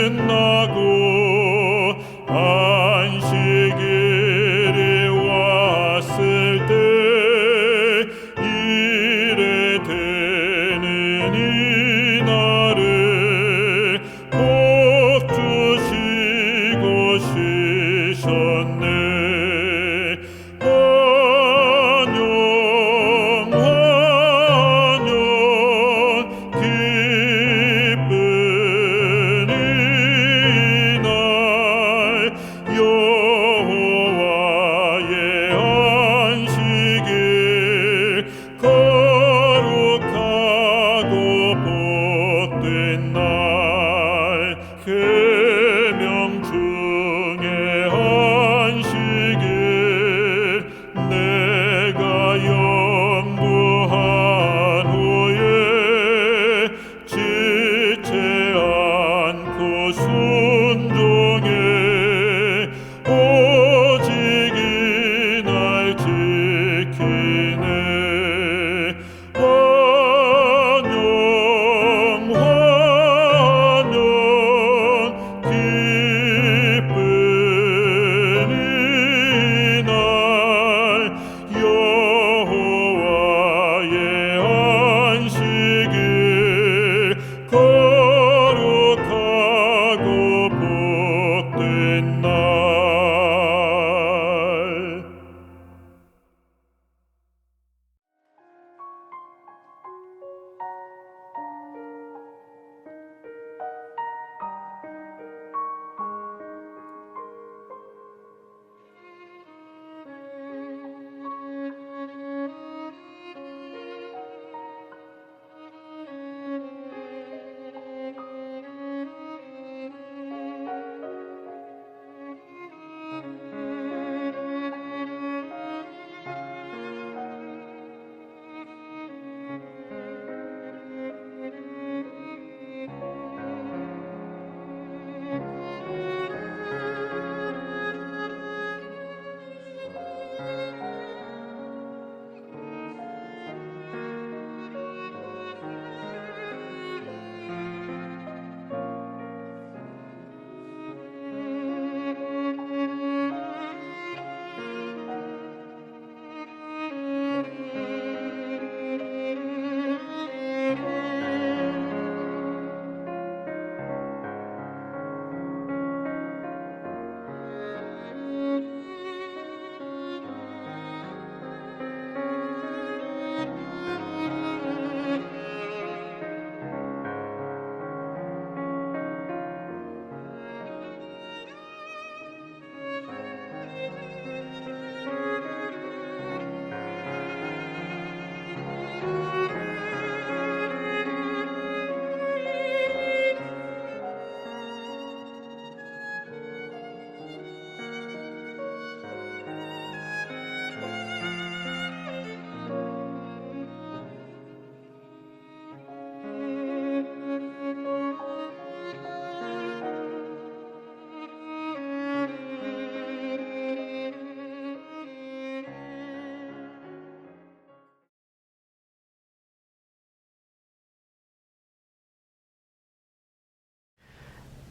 끝나고 안식일이 왔을 때 이래 되는 이날에 복 주시고 쉬셨네. 환영 환영 기쁜 이날 여호와의 안식일 거룩하고 복된 날 계명 중에 안식일 내가 연구한 후에 지체 않고 순종해 오직 이날 지키네. 환영 환영 기쁜 이날 여호와의 안식일 거룩하고 복된 날.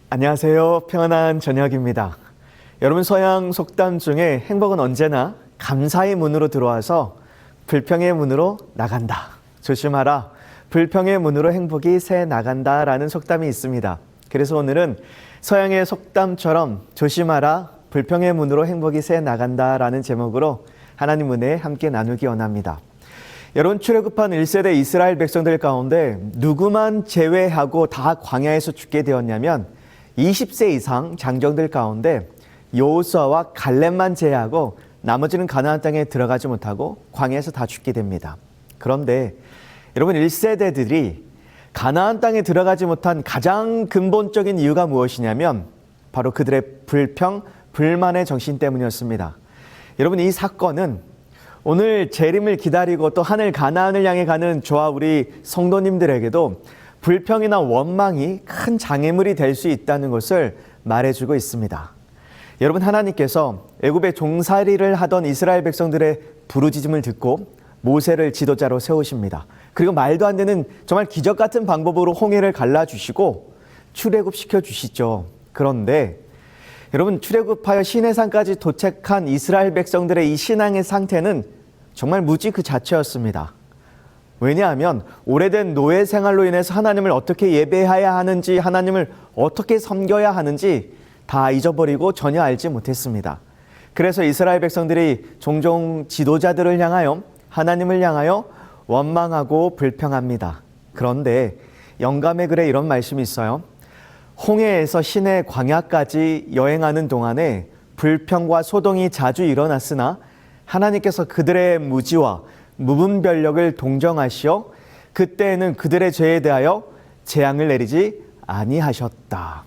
안녕하세요. 평안한 저녁입니다. 여러분, 서양 속담 중에 행복은 언제나 감사의 문으로 들어와서 불평의 문으로 나간다. 조심하라. 불평의 문으로 행복이 새 나간다 라는 속담이 있습니다. 그래서 오늘은 서양의 속담처럼 조심하라. 불평의 문으로 행복이 새 나간다 라는 제목으로 하나님 은혜 함께 나누기 원합니다. 여러분, 출애굽한 1세대 이스라엘 백성들 가운데 누구만 제외하고 다 광야에서 죽게 되었냐면 20세 이상 장정들 가운데 여호수아와 갈렙만 제외하고 나머지는 가나안 땅에 들어가지 못하고 광야에서 다 죽게 됩니다. 그런데 여러분, 1세대들이 가나안 땅에 들어가지 못한 가장 근본적인 이유가 무엇이냐면 바로 그들의 불평, 불만의 정신 때문이었습니다. 여러분, 이 사건은 오늘 재림을 기다리고 또 하늘 가나안을 향해 가는 저와 우리 성도님들에게도 불평이나 원망이 큰 장애물이 될 수 있다는 것을 말해주고 있습니다. 여러분, 하나님께서 애굽의 종살이를 하던 이스라엘 백성들의 부르짖음을 듣고 모세를 지도자로 세우십니다. 그리고 말도 안 되는 정말 기적 같은 방법으로 홍해를 갈라주시고 출애굽시켜 주시죠. 그런데 여러분, 출애굽하여 시내산까지 도착한 이스라엘 백성들의 이 신앙의 상태는 정말 무지 그 자체였습니다. 왜냐하면 오래된 노예 생활로 인해서 하나님을 어떻게 예배해야 하는지, 하나님을 어떻게 섬겨야 하는지 다 잊어버리고 전혀 알지 못했습니다. 그래서 이스라엘 백성들이 종종 지도자들을 향하여, 하나님을 향하여 원망하고 불평합니다. 그런데 영감의 글에 이런 말씀이 있어요. 홍해에서 시내 광야까지 여행하는 동안에 불평과 소동이 자주 일어났으나 하나님께서 그들의 무지와 무분별력을 동정하시어 그때에는 그들의 죄에 대하여 재앙을 내리지 아니하셨다.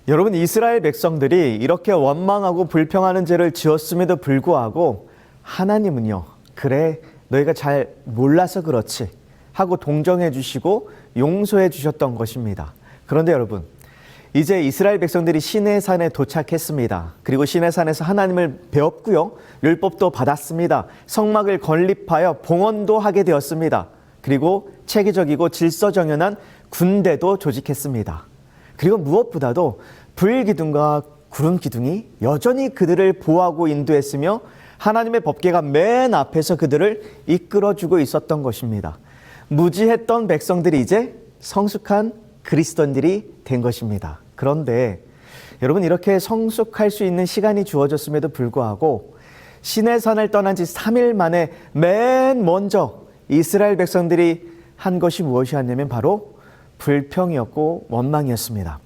여러분, 이스라엘 백성들이 이렇게 원망하고 불평하는 죄를 지었음에도 불구하고 하나님은요, 그래, 너희가 잘 몰라서 그렇지 하고 동정해 주시고 용서해 주셨던 것입니다. 그런데 여러분, 이제 이스라엘 백성들이 시내산에 도착했습니다. 그리고 시내산에서 하나님을 배웠고요, 율법도 받았습니다. 성막을 건립하여 봉헌도 하게 되었습니다. 그리고 체계적이고 질서정연한 군대도 조직했습니다. 그리고 무엇보다도 불기둥과 구름기둥이 여전히 그들을 보호하고 인도했으며 하나님의 법궤가 맨 앞에서 그들을 이끌어주고 있었던 것입니다. 무지했던 백성들이 이제 성숙한 그리스도인들이 된 것입니다. 그런데 여러분, 이렇게 성숙할 수 있는 시간이 주어졌음에도 불구하고 시내산을 떠난 지 3일 만에 맨 먼저 이스라엘 백성들이 한 것이 무엇이었냐면 바로 불평이었고 원망이었습니다.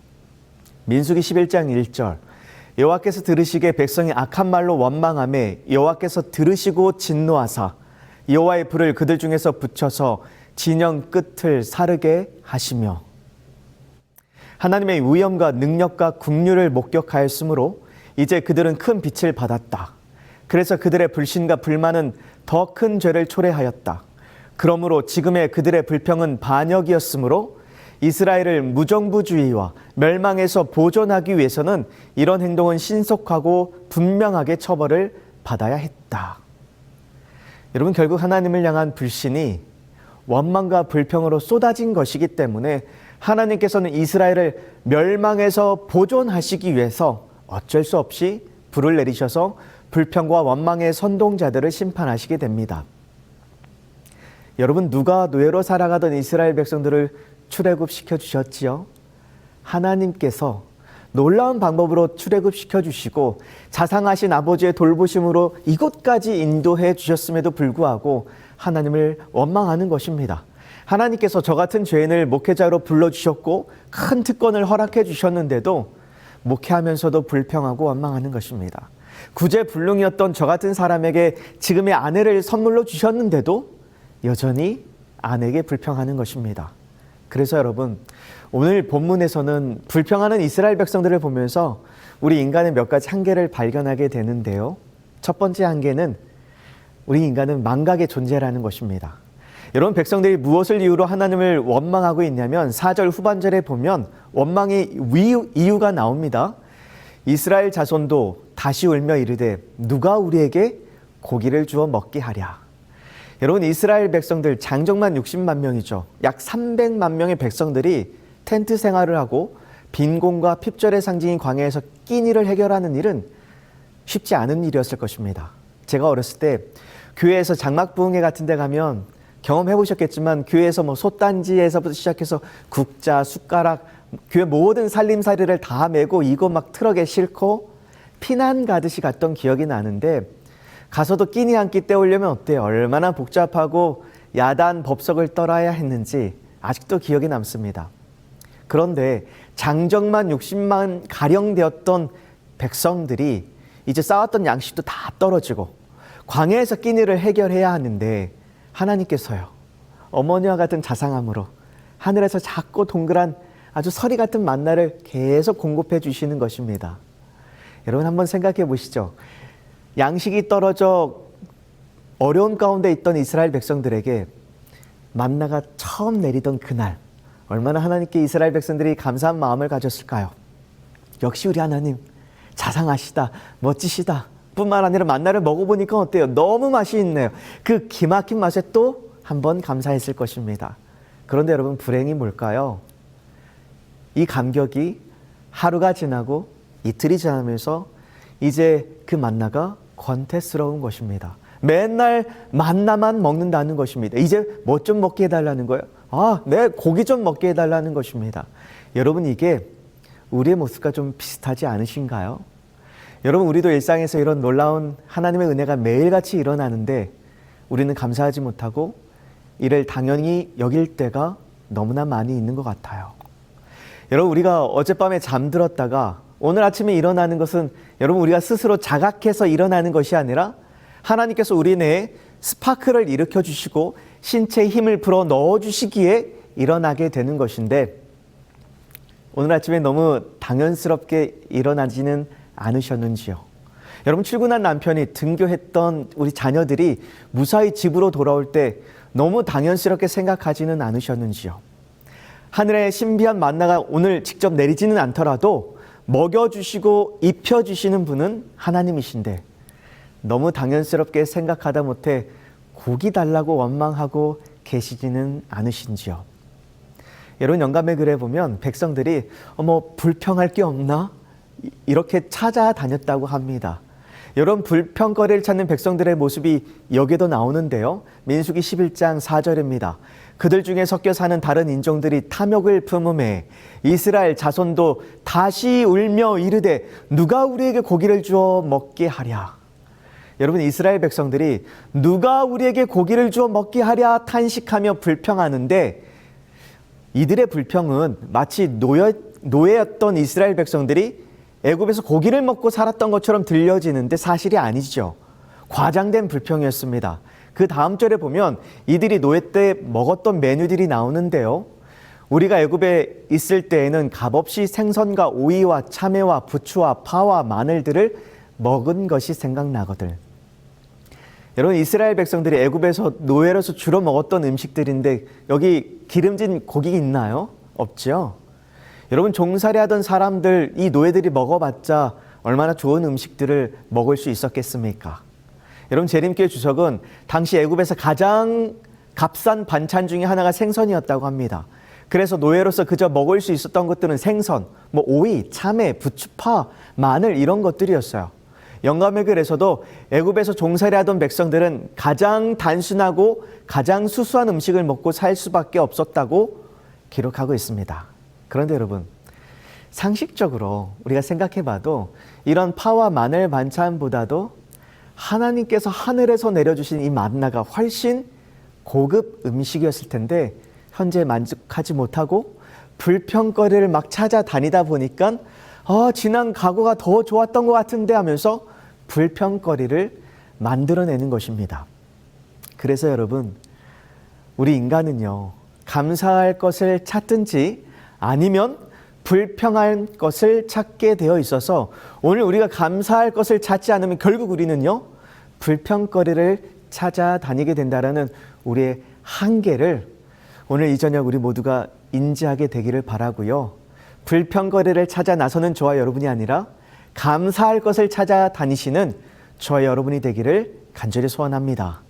민수기 11장 1절, 여호와께서 들으시기에 백성이 악한 말로 원망하매 여호와께서 들으시고 진노하사 여호와의 불을 그들 중에서 붙여서 진영 끝을 사르게 하시며, 하나님의 위엄과 능력과 긍휼을 목격하였으므로 이제 그들은 큰 빛을 받았다. 그래서 그들의 불신과 불만은 더 큰 죄를 초래하였다. 그러므로 지금의 그들의 불평은 반역이었으므로 이스라엘을 무정부주의와 멸망에서 보존하기 위해서는 이런 행동은 신속하고 분명하게 처벌을 받아야 했다. 여러분, 결국 하나님을 향한 불신이 원망과 불평으로 쏟아진 것이기 때문에 하나님께서는 이스라엘을 멸망에서 보존하시기 위해서 어쩔 수 없이 불을 내리셔서 불평과 원망의 선동자들을 심판하시게 됩니다. 여러분, 누가 노예로 살아가던 이스라엘 백성들을 출애굽시켜 주셨지요? 하나님께서 놀라운 방법으로 출애굽시켜 주시고 자상하신 아버지의 돌보심으로 이곳까지 인도해 주셨음에도 불구하고 하나님을 원망하는 것입니다. 하나님께서 저 같은 죄인을 목회자로 불러주셨고 큰 특권을 허락해 주셨는데도 목회하면서도 불평하고 원망하는 것입니다. 구제불능이었던 저 같은 사람에게 지금의 아내를 선물로 주셨는데도 여전히 아내에게 불평하는 것입니다. 그래서 여러분, 오늘 본문에서는 불평하는 이스라엘 백성들을 보면서 우리 인간의 몇 가지 한계를 발견하게 되는데요. 첫 번째 한계는 우리 인간은 망각의 존재라는 것입니다. 여러분, 백성들이 무엇을 이유로 하나님을 원망하고 있냐면 4절 후반절에 보면 원망의 이유가 나옵니다. 이스라엘 자손도 다시 울며 이르되 누가 우리에게 고기를 주어 먹게 하랴. 여러분, 이스라엘 백성들 장정만 60만 명이죠. 약 300만 명의 백성들이 텐트 생활을 하고 빈곤과 핍절의 상징인 광야에서 끼니를 해결하는 일은 쉽지 않은 일이었을 것입니다. 제가 어렸을 때 교회에서 장막 부흥회 같은 데 가면 경험해 보셨겠지만 교회에서 솥단지에서부터 시작해서 국자, 숟가락, 교회 모든 살림살이를 다 메고 이거 막 트럭에 싣고 피난 가듯이 갔던 기억이 나는데, 가서도 끼니 한 끼 때우려면 어때요? 얼마나 복잡하고 야단 법석을 떨어야 했는지 아직도 기억이 남습니다. 그런데 장정만 60만 가량 되었던 백성들이 이제 쌓았던 양식도 다 떨어지고 광야에서 끼니를 해결해야 하는데 하나님께서요, 어머니와 같은 자상함으로 하늘에서 작고 동그란 아주 서리 같은 만나를 계속 공급해 주시는 것입니다. 여러분, 한번 생각해 보시죠. 양식이 떨어져 어려운 가운데 있던 이스라엘 백성들에게 만나가 처음 내리던 그날, 얼마나 하나님께 이스라엘 백성들이 감사한 마음을 가졌을까요? 역시 우리 하나님 자상하시다, 멋지시다 뿐만 아니라 만나를 먹어보니까 어때요? 너무 맛이 있네요. 그 기막힌 맛에 또 한 번 감사했을 것입니다. 그런데 여러분, 불행이 뭘까요? 이 감격이 하루가 지나고 이틀이 지나면서 이제 그 만나가 권태스러운 것입니다. 맨날 만나만 먹는다는 것입니다. 이제 뭐 좀 먹게 해달라는 거예요. 내 고기 좀 먹게 해달라는 것입니다. 여러분, 이게 우리의 모습과 좀 비슷하지 않으신가요? 여러분, 우리도 일상에서 이런 놀라운 하나님의 은혜가 매일같이 일어나는데 우리는 감사하지 못하고 이를 당연히 여길 때가 너무나 많이 있는 것 같아요. 여러분, 우리가 어젯밤에 잠들었다가 오늘 아침에 일어나는 것은 여러분, 우리가 스스로 자각해서 일어나는 것이 아니라 하나님께서 우리 내에 스파크를 일으켜 주시고 신체에 힘을 불어 넣어 주시기에 일어나게 되는 것인데, 오늘 아침에 너무 당연스럽게 일어나지는 않으셨는지요? 여러분, 출근한 남편이 등교했던 우리 자녀들이 무사히 집으로 돌아올 때 너무 당연스럽게 생각하지는 않으셨는지요? 하늘의 신비한 만나가 오늘 직접 내리지는 않더라도 먹여주시고 입혀주시는 분은 하나님이신데 너무 당연스럽게 생각하다 못해 고기 달라고 원망하고 계시지는 않으신지요? 여러분, 영감의 글에 보면 백성들이 불평할 게 없나? 이렇게 찾아다녔다고 합니다. 여러분, 불평거리를 찾는 백성들의 모습이 여기에도 나오는데요. 민수기 11장 4절입니다. 그들 중에 섞여 사는 다른 인종들이 탐욕을 품음에 이스라엘 자손도 다시 울며 이르되 누가 우리에게 고기를 주어 먹게 하랴. 여러분, 이스라엘 백성들이 누가 우리에게 고기를 주어 먹게 하랴 탄식하며 불평하는데, 이들의 불평은 마치 노예였던 이스라엘 백성들이 애굽에서 고기를 먹고 살았던 것처럼 들려지는데 사실이 아니죠. 과장된 불평이었습니다. 그 다음 절에 보면 이들이 노예 때 먹었던 메뉴들이 나오는데요. 우리가 애굽에 있을 때에는 값없이 생선과 오이와 참외와 부추와 파와 마늘들을 먹은 것이 생각나거든. 여러분, 이스라엘 백성들이 애굽에서 노예로서 주로 먹었던 음식들인데 여기 기름진 고기 있나요? 없죠. 여러분, 종살이 하던 사람들, 이 노예들이 먹어봤자 얼마나 좋은 음식들을 먹을 수 있었겠습니까? 여러분, 재림교회 주석은 당시 애굽에서 가장 값싼 반찬 중에 하나가 생선이었다고 합니다. 그래서 노예로서 그저 먹을 수 있었던 것들은 생선, 오이, 참외, 부추파, 마늘 이런 것들이었어요. 영감의 글에서도 애굽에서 종살이 하던 백성들은 가장 단순하고 가장 수수한 음식을 먹고 살 수밖에 없었다고 기록하고 있습니다. 그런데 여러분, 상식적으로 우리가 생각해봐도 이런 파와 마늘 반찬보다도 하나님께서 하늘에서 내려주신 이 만나가 훨씬 고급 음식이었을 텐데 현재 만족하지 못하고 불평거리를 막 찾아다니다 보니까 지난 과거가 더 좋았던 것 같은데 하면서 불평거리를 만들어내는 것입니다. 그래서 여러분, 우리 인간은요, 감사할 것을 찾든지 아니면 불평할 것을 찾게 되어 있어서 오늘 우리가 감사할 것을 찾지 않으면 결국 우리는요, 불평거리를 찾아다니게 된다라는 우리의 한계를 오늘 이 저녁 우리 모두가 인지하게 되기를 바라고요. 불평거리를 찾아 나서는 저와 여러분이 아니라 감사할 것을 찾아다니시는 저와 여러분이 되기를 간절히 소원합니다.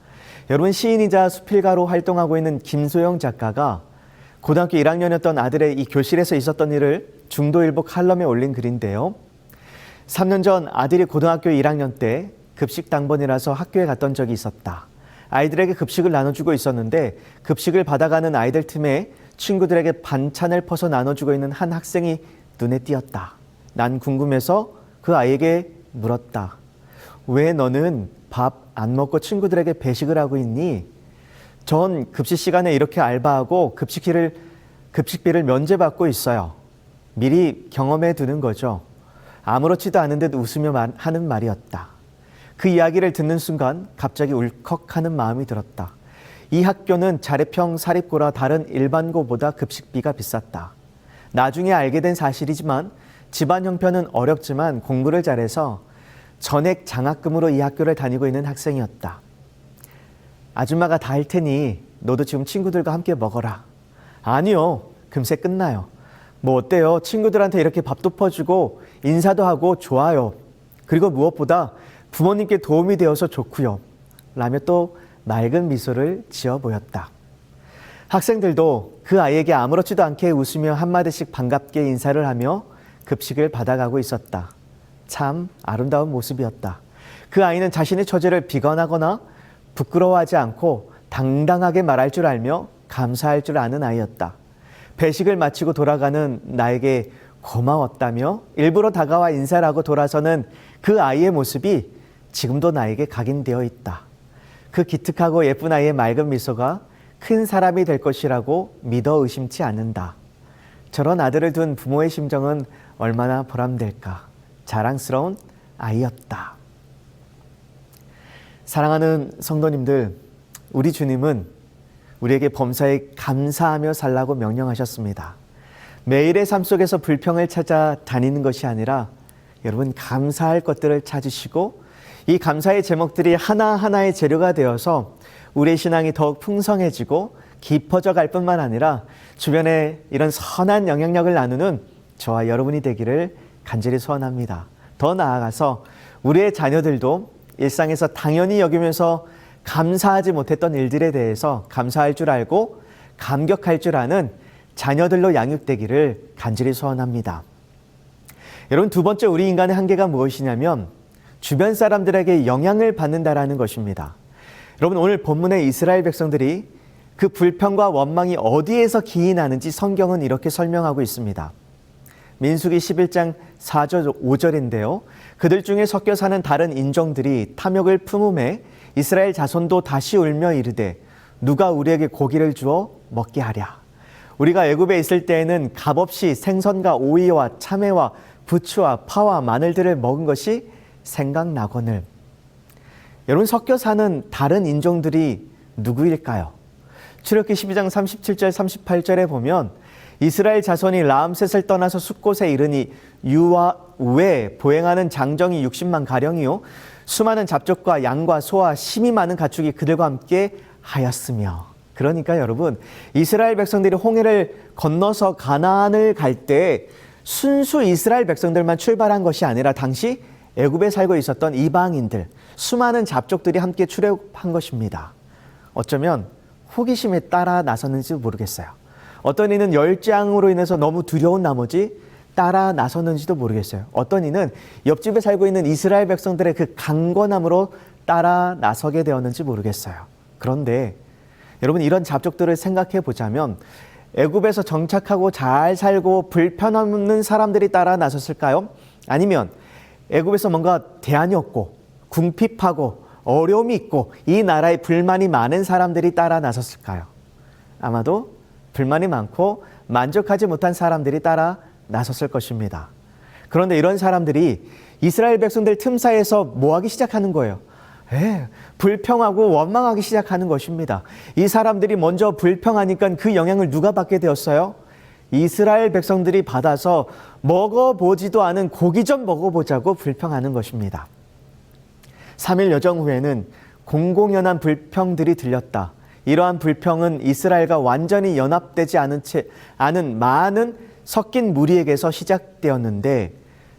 여러분, 시인이자 수필가로 활동하고 있는 김소영 작가가 고등학교 1학년이었던 아들의 이 교실에서 있었던 일을 중도일보 칼럼에 올린 글인데요. 3년 전 아들이 고등학교 1학년 때 급식 당번이라서 학교에 갔던 적이 있었다. 아이들에게 급식을 나눠주고 있었는데 급식을 받아가는 아이들 틈에 친구들에게 반찬을 퍼서 나눠주고 있는 한 학생이 눈에 띄었다. 난 궁금해서 그 아이에게 물었다. 왜 너는 밥 안 먹고 친구들에게 배식을 하고 있니? 전 급식 시간에 이렇게 알바하고 급식비를 면제받고 있어요. 미리 경험해 두는 거죠. 아무렇지도 않은 듯 웃으며 하는 말이었다. 그 이야기를 듣는 순간 갑자기 울컥하는 마음이 들었다. 이 학교는 자례평 사립고라 다른 일반고보다 급식비가 비쌌다. 나중에 알게 된 사실이지만 집안 형편은 어렵지만 공부를 잘해서 전액 장학금으로 이 학교를 다니고 있는 학생이었다. 아줌마가 다 할 테니 너도 지금 친구들과 함께 먹어라. 아니요, 금세 끝나요. 뭐 어때요? 친구들한테 이렇게 밥도 퍼주고 인사도 하고 좋아요. 그리고 무엇보다 부모님께 도움이 되어서 좋고요. 라며 또 맑은 미소를 지어 보였다. 학생들도 그 아이에게 아무렇지도 않게 웃으며 한마디씩 반갑게 인사를 하며 급식을 받아가고 있었다. 참 아름다운 모습이었다. 그 아이는 자신의 처지를 비관하거나 부끄러워하지 않고 당당하게 말할 줄 알며 감사할 줄 아는 아이였다. 배식을 마치고 돌아가는 나에게 고마웠다며 일부러 다가와 인사를 하고 돌아서는 그 아이의 모습이 지금도 나에게 각인되어 있다. 그 기특하고 예쁜 아이의 맑은 미소가 큰 사람이 될 것이라고 믿어 의심치 않는다. 저런 아들을 둔 부모의 심정은 얼마나 보람될까. 자랑스러운 아이였다. 사랑하는 성도님들, 우리 주님은 우리에게 범사에 감사하며 살라고 명령하셨습니다. 매일의 삶 속에서 불평을 찾아 다니는 것이 아니라 여러분 감사할 것들을 찾으시고 이 감사의 제목들이 하나하나의 재료가 되어서 우리의 신앙이 더욱 풍성해지고 깊어져 갈 뿐만 아니라 주변에 이런 선한 영향력을 나누는 저와 여러분이 되기를 간절히 소원합니다. 더 나아가서 우리의 자녀들도 일상에서 당연히 여기면서 감사하지 못했던 일들에 대해서 감사할 줄 알고 감격할 줄 아는 자녀들로 양육되기를 간절히 소원합니다. 여러분, 두 번째 우리 인간의 한계가 무엇이냐면 주변 사람들에게 영향을 받는다라는 것입니다. 여러분, 오늘 본문의 이스라엘 백성들이 그 불평과 원망이 어디에서 기인하는지 성경은 이렇게 설명하고 있습니다. 민수기 11장 4절 5절인데요. 그들 중에 섞여 사는 다른 인종들이 탐욕을 품음에 이스라엘 자손도 다시 울며 이르되 누가 우리에게 고기를 주어 먹게 하랴. 우리가 애굽에 있을 때에는 값없이 생선과 오이와 참외와 부추와 파와 마늘들을 먹은 것이 생각나거늘. 여러분, 섞여 사는 다른 인종들이 누구일까요? 출애굽기 12장 37절 38절에 보면 이스라엘 자손이 라암셋을 떠나서 숫곳에 이르니 유와 우에 보행하는 장정이 60만 가량이요 수많은 잡족과 양과 소와 심이 많은 가축이 그들과 함께 하였으며. 그러니까 여러분, 이스라엘 백성들이 홍해를 건너서 가나안을 갈 때 순수 이스라엘 백성들만 출발한 것이 아니라 당시 애굽에 살고 있었던 이방인들, 수많은 잡족들이 함께 출애굽한 것입니다. 어쩌면 호기심에 따라 나섰는지 모르겠어요. 어떤 이는 열장으로 인해서 너무 두려운 나머지 따라 나섰는지도 모르겠어요. 어떤 이는 옆집에 살고 있는 이스라엘 백성들의 그 강권함으로 따라 나서게 되었는지 모르겠어요. 그런데 여러분, 이런 잡족들을 생각해 보자면 애굽에서 정착하고 잘 살고 불편 없는 사람들이 따라 나섰을까요? 아니면 애굽에서 뭔가 대안이 없고 궁핍하고 어려움이 있고 이 나라에 불만이 많은 사람들이 따라 나섰을까요? 아마도 불만이 많고 만족하지 못한 사람들이 따라 나섰을 것입니다. 그런데 이런 사람들이 이스라엘 백성들 틈 사이에서 뭐하기 시작하는 거예요? 불평하고 원망하기 시작하는 것입니다. 이 사람들이 먼저 불평하니까 그 영향을 누가 받게 되었어요? 이스라엘 백성들이 받아서 먹어보지도 않은 고기 좀 먹어보자고 불평하는 것입니다. 3일 여정 후에는 공공연한 불평들이 들렸다. 이러한 불평은 이스라엘과 완전히 연합되지 않은 많은 섞인 무리에게서 시작되었는데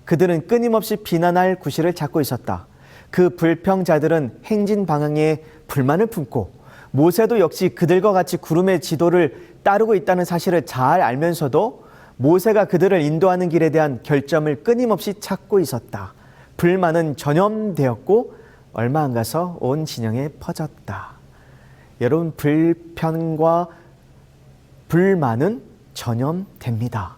그들은 끊임없이 비난할 구실을 찾고 있었다. 그 불평자들은 행진 방향에 불만을 품고 모세도 역시 그들과 같이 구름의 지도를 따르고 있다는 사실을 잘 알면서도 모세가 그들을 인도하는 길에 대한 결점을 끊임없이 찾고 있었다. 불만은 전염되었고 얼마 안 가서 온 진영에 퍼졌다. 여러분, 불평과 불만은 전염됩니다.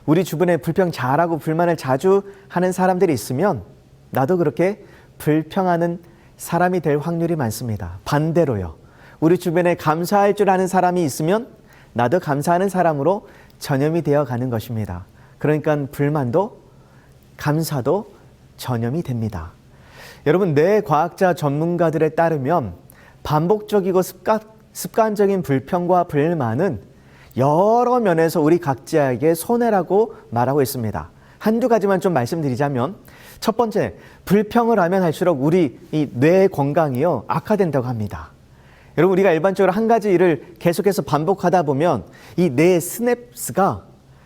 우리 주변에 불평 잘하고 불만을 자주 하는 사람들이 있으면 나도 그렇게 불평하는 사람이 될 확률이 많습니다. 반대로요. 우리 주변에 감사할 줄 아는 사람이 있으면 나도 감사하는 사람으로 전염이 되어 가는 것입니다. 그러니까 불만도 감사도 전염이 됩니다. 여러분, 뇌과학자 전문가들에 따르면 반복적이고 습관적인 불평과 불만은 여러 면에서 우리 각자에게 손해라고 말하고 있습니다. 한두 가지만 좀 말씀드리자면 첫 번째, 불평을 하면 할수록 우리 이 뇌 건강이요 악화된다고 합니다. 여러분, 우리가 일반적으로 한 가지 일을 계속해서 반복하다 보면 이 뇌 스냅스가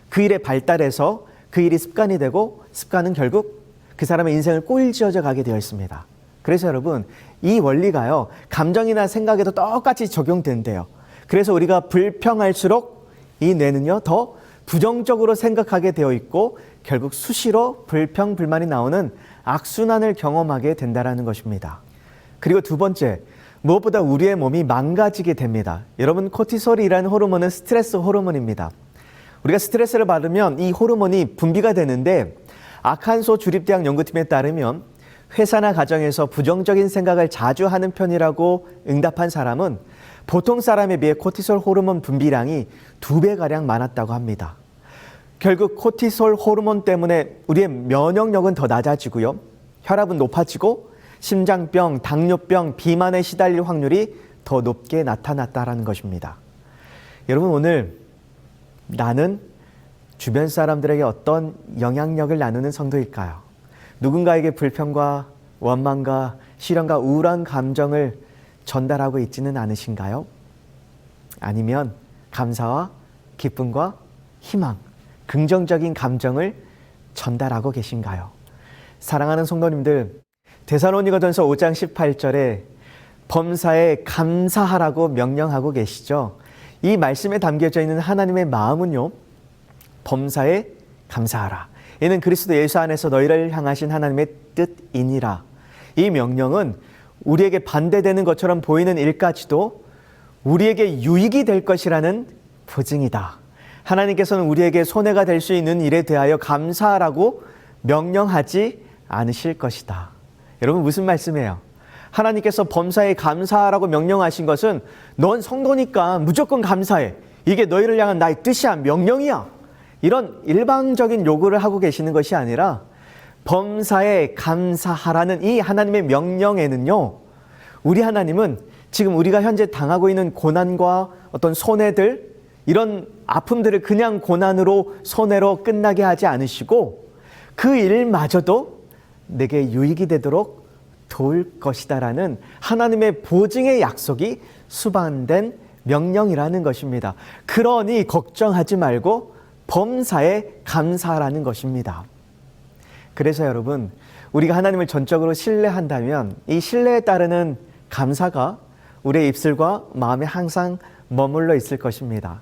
그 일에 발달해서 그 일이 습관이 되고 습관은 결국 그 사람의 인생을 꼴지어져 가게 되어 있습니다. 그래서 여러분, 이 원리가요 감정이나 생각에도 똑같이 적용된대요. 그래서 우리가 불평할수록 이 뇌는요, 더 부정적으로 생각하게 되어 있고 결국 수시로 불평, 불만이 나오는 악순환을 경험하게 된다는 것입니다. 그리고 두 번째, 무엇보다 우리의 몸이 망가지게 됩니다. 여러분, 코티솔이라는 호르몬은 스트레스 호르몬입니다. 우리가 스트레스를 받으면 이 호르몬이 분비가 되는데 아칸소 주립대학 연구팀에 따르면 회사나 가정에서 부정적인 생각을 자주 하는 편이라고 응답한 사람은 보통 사람에 비해 코티솔 호르몬 분비량이 2배가량 많았다고 합니다. 결국 코티솔 호르몬 때문에 우리의 면역력은 더 낮아지고요. 혈압은 높아지고 심장병, 당뇨병, 비만에 시달릴 확률이 더 높게 나타났다는 것입니다. 여러분, 오늘 나는 주변 사람들에게 어떤 영향력을 나누는 성도일까요? 누군가에게 불평과 원망과 시련과 우울한 감정을 전달하고 있지는 않으신가요? 아니면 감사와 기쁨과 희망, 긍정적인 감정을 전달하고 계신가요? 사랑하는 성도님들, 데살로니가전서 5장 18절에 범사에 감사하라고 명령하고 계시죠. 이 말씀에 담겨져 있는 하나님의 마음은요, 범사에 감사하라. 이는 그리스도 예수 안에서 너희를 향하신 하나님의 뜻이니라. 이 명령은 우리에게 반대되는 것처럼 보이는 일까지도 우리에게 유익이 될 것이라는 보증이다. 하나님께서는 우리에게 손해가 될 수 있는 일에 대하여 감사하라고 명령하지 않으실 것이다. 여러분, 무슨 말씀이에요? 하나님께서 범사에 감사하라고 명령하신 것은 넌 성도니까 무조건 감사해. 이게 너희를 향한 나의 뜻이야, 명령이야. 이런 일방적인 요구를 하고 계시는 것이 아니라 범사에 감사하라는 이 하나님의 명령에는요, 우리 하나님은 지금 우리가 현재 당하고 있는 고난과 어떤 손해들, 이런 아픔들을 그냥 고난으로 손해로 끝나게 하지 않으시고 그 일마저도 내게 유익이 되도록 도울 것이다라는 하나님의 보증의 약속이 수반된 명령이라는 것입니다. 그러니 걱정하지 말고 범사에 감사하라는 것입니다. 그래서 여러분, 우리가 하나님을 전적으로 신뢰한다면 이 신뢰에 따르는 감사가 우리의 입술과 마음에 항상 머물러 있을 것입니다.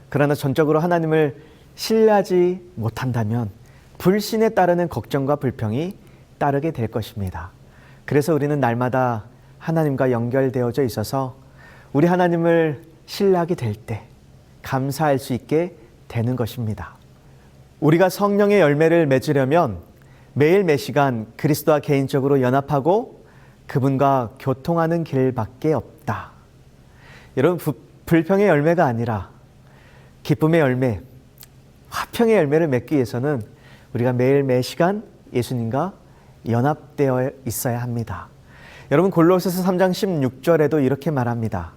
그러나 전적으로 하나님을 신뢰하지 못한다면 불신에 따르는 걱정과 불평이 따르게 될 것입니다. 그래서 우리는 날마다 하나님과 연결되어져 있어서 우리 하나님을 신뢰하게 될 때 감사할 수 있게 되는 것입니다. 우리가 성령의 열매를 맺으려면 매일 매 시간 그리스도와 개인적으로 연합하고 그분과 교통하는 길밖에 없다. 여러분, 불평의 열매가 아니라 기쁨의 열매, 화평의 열매를 맺기 위해서는 우리가 매일 매 시간 예수님과 연합되어 있어야 합니다. 여러분, 골로새서 3장 16절에도 이렇게 말합니다.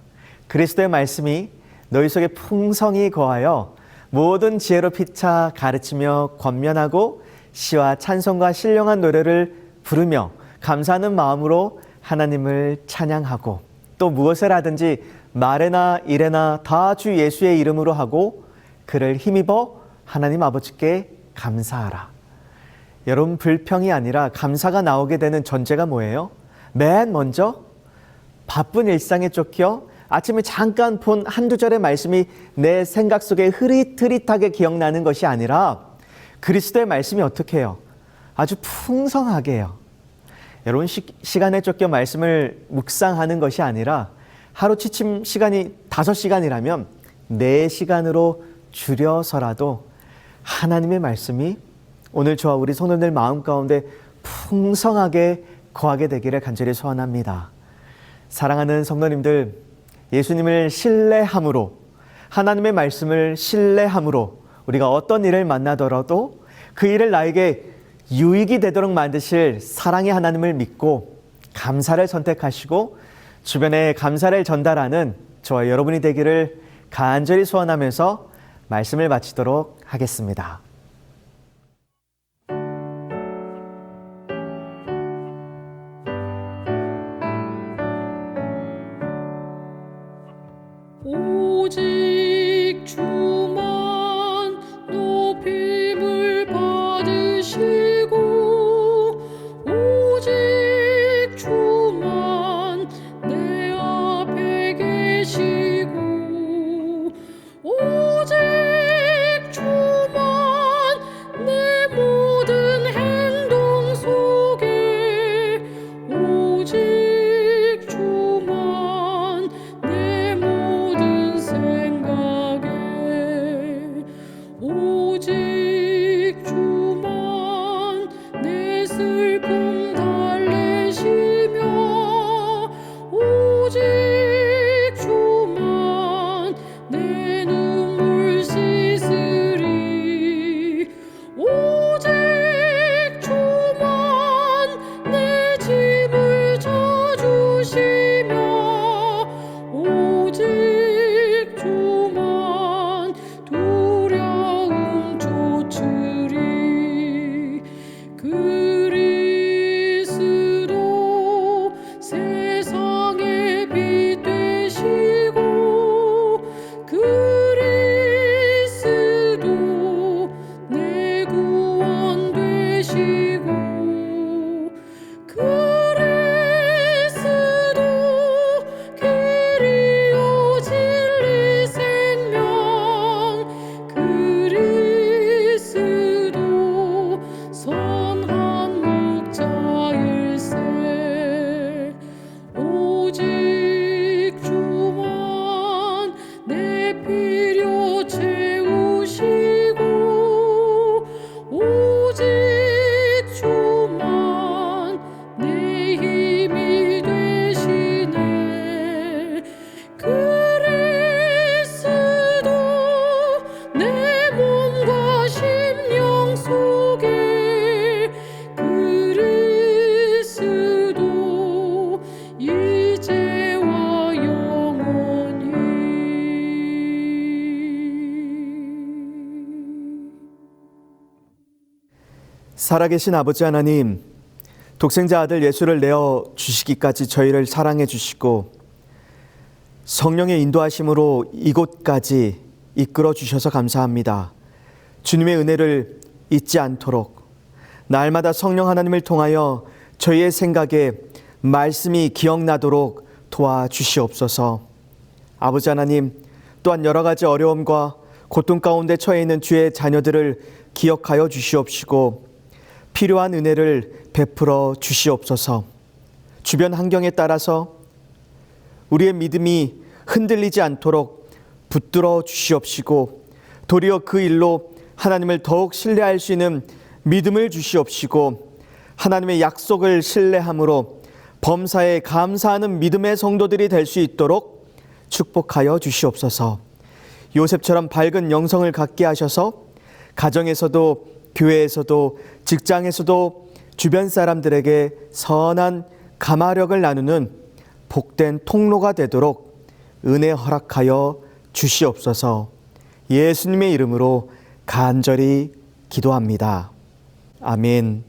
그리스도의 말씀이 너희 속에 풍성히 거하여 모든 지혜로 피차 가르치며 권면하고 시와 찬송과 신령한 노래를 부르며 감사하는 마음으로 하나님을 찬양하고 또 무엇을 하든지 말에나 일에나 다 주 예수의 이름으로 하고 그를 힘입어 하나님 아버지께 감사하라. 여러분, 불평이 아니라 감사가 나오게 되는 전제가 뭐예요? 맨 먼저 바쁜 일상에 쫓겨 아침에 잠깐 본 한두 절의 말씀이 내 생각 속에 흐릿흐릿하게 기억나는 것이 아니라 그리스도의 말씀이 어떻게 해요? 아주 풍성하게 해요. 여러분, 시간에 쫓겨 말씀을 묵상하는 것이 아니라 하루 취침 시간이 5시간이라면 4시간으로 줄여서라도 하나님의 말씀이 오늘 저와 우리 성도들 마음 가운데 풍성하게 거하게 되기를 간절히 소원합니다. 사랑하는 성도님들, 예수님을 신뢰함으로, 하나님의 말씀을 신뢰함으로 우리가 어떤 일을 만나더라도 그 일을 나에게 유익이 되도록 만드실 사랑의 하나님을 믿고 감사를 선택하시고 주변에 감사를 전달하는 저와 여러분이 되기를 간절히 소원하면서 말씀을 마치도록 하겠습니다. 오직 주만 높임을 받으시고 오직 주만 내 앞에 계시고 그리스도 세상의 빛 되시고 그리스도 내 구원 되시고 그리스도 길이요 진리 생명 그리스도 선한 목자일세 오직 주만 내 필요 채우시고 오직 주만 내 힘이 되시네 그리스도 내 몸과 심령 속에 그리스도 이제와 영원히 살아계신 아버지 하나님, 독생자 아들 예수를 내어 주시기까지 저희를 사랑해 주시고 성령의 인도하심으로 이곳까지 이끌어 주셔서 감사합니다. 주님의 은혜를 잊지 않도록 날마다 성령 하나님을 통하여 저희의 생각에 말씀이 기억나도록 도와주시옵소서. 아버지 하나님, 또한 여러 가지 어려움과 고통 가운데 처해 있는 주의 자녀들을 기억하여 주시옵시고 필요한 은혜를 베풀어 주시옵소서. 주변 환경에 따라서 우리의 믿음이 흔들리지 않도록 붙들어 주시옵시고 도리어 그 일로 하나님을 더욱 신뢰할 수 있는 믿음을 주시옵시고 하나님의 약속을 신뢰함으로 범사에 감사하는 믿음의 성도들이 될 수 있도록 축복하여 주시옵소서. 요셉처럼 밝은 영성을 갖게 하셔서 가정에서도 교회에서도 직장에서도 주변 사람들에게 선한 감화력을 나누는 복된 통로가 되도록 은혜 허락하여 주시옵소서. 예수님의 이름으로 간절히 기도합니다. 아멘.